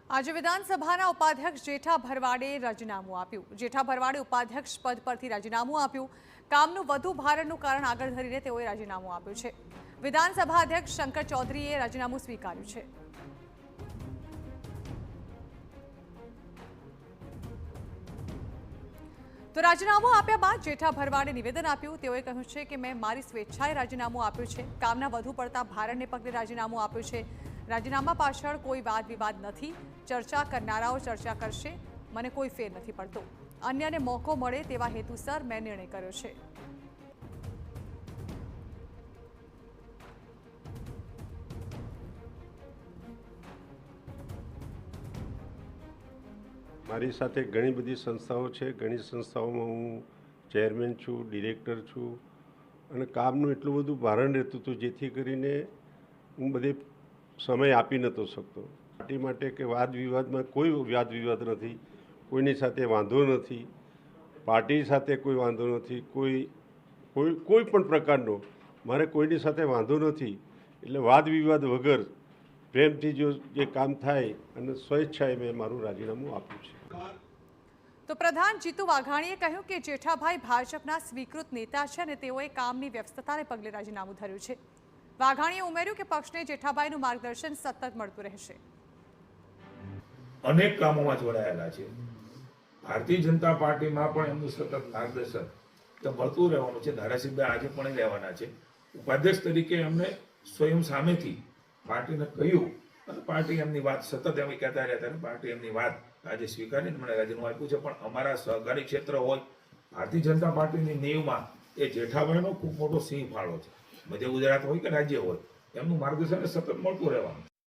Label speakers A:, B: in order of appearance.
A: આજે વિધાનસભાના ઉપાધ્યક્ષ જેઠા ભરવાડે રાજીનામું આપ્યું। જેઠા ભરવાડે ઉપાધ્યક્ષ પદ પરથી રાજીનામું આપ્યું। કામનું વધુ ભારણનું કારણ આગળ ધરીને તેઓએ રાજીનામું આપ્યું છે। વિધાનસભા અધ્યક્ષ શંકર ચૌધરીએ રાજીનામું સ્વીકાર્યું છે। તો રાજીનામું આપ્યા બાદ જેઠા ભરવાડે નિવેદન આપ્યું। તેઓએ કહ્યું છે કે મેં મારી સ્વેચ્છાએ રાજીનામું આપ્યું છે। કામના વધુ પડતા ભારણને પગલે રાજીનામું આપ્યું છે। રાજીનામા પાછળ કોઈ વાદ વિવાદ નથી। ચર્ચા કરનારાઓ ચર્ચા કરશે, મને કોઈ ફેર નથી પડતો। અન્યને મોકો મળે તેવા હેતુસર મેં નિર્ણય કર્યો છે।
B: મારી સાથે ઘણી બધી સંસ્થાઓ છે। ઘણી સંસ્થાઓમાં હું ચેરમેન છું, ડિરેક્ટર છું અને કામનું એટલું બધું ભારણ રહેતું હતું જેથી કરીને હું બધે સમય આપી નહોતો શકતો। પાર્ટી માટે કે વાદ વિવાદમાં કોઈ વાદ વિવાદ નથી, કોઈની સાથે વાંધો નથી, પાર્ટી સાથે કોઈ વાંધો નથી, કોઈ પણ પ્રકારનો મારે કોઈની સાથે વાંધો નથી। એટલે વાદ વિવાદ વગર પ્રેમથી જો જે કામ થાય અને સ્વેચ્છાએ મેં મારું રાજીનામું આપ્યું છે।
A: તો પ્રધાન જીતુ વાઘાણીએ કહ્યું કે જેઠાભાઈ ભાજપના સ્વીકૃત નેતા છે અને તેઓએ કામની વ્યસ્તતાને પગલે રાજીનામું ધર્યું છે। વાઘાણીએ ઉમેર્યું કે પક્ષને જેઠાભાઈનું માર્ગદર્શન સતત મળતું રહેશે।
C: અનેક કામોમાં જોડાયેલા છે। ભારતીય જનતા પાર્ટીમાં પણ એમનું સતત માર્ગદર્શન તો મળતું રહેવાનું છે। ધારાસભ્ય આજે પણ રહેવાના છે। ઉપાધ્યક્ષ તરીકે એમને સ્વયં સામેથી પાર્ટીને કહ્યું અને પાર્ટી એમની વાત સતત એમ કહેતા રહેતા અને પાર્ટી એમની વાત આજે સ્વીકારીને મને રાજીનામું આપ્યું છે। પણ અમારા સહકારી ક્ષેત્ર હોય, ભારતીય જનતા પાર્ટીની નીવમાં એ જેઠાભાઈનો ખૂબ મોટો સિંહ ફાળો છે। મધ્ય ગુજરાત હોય કે રાજ્ય હોય, એમનું માર્ગદર્શન સતત મળતું રહેવાનું છે।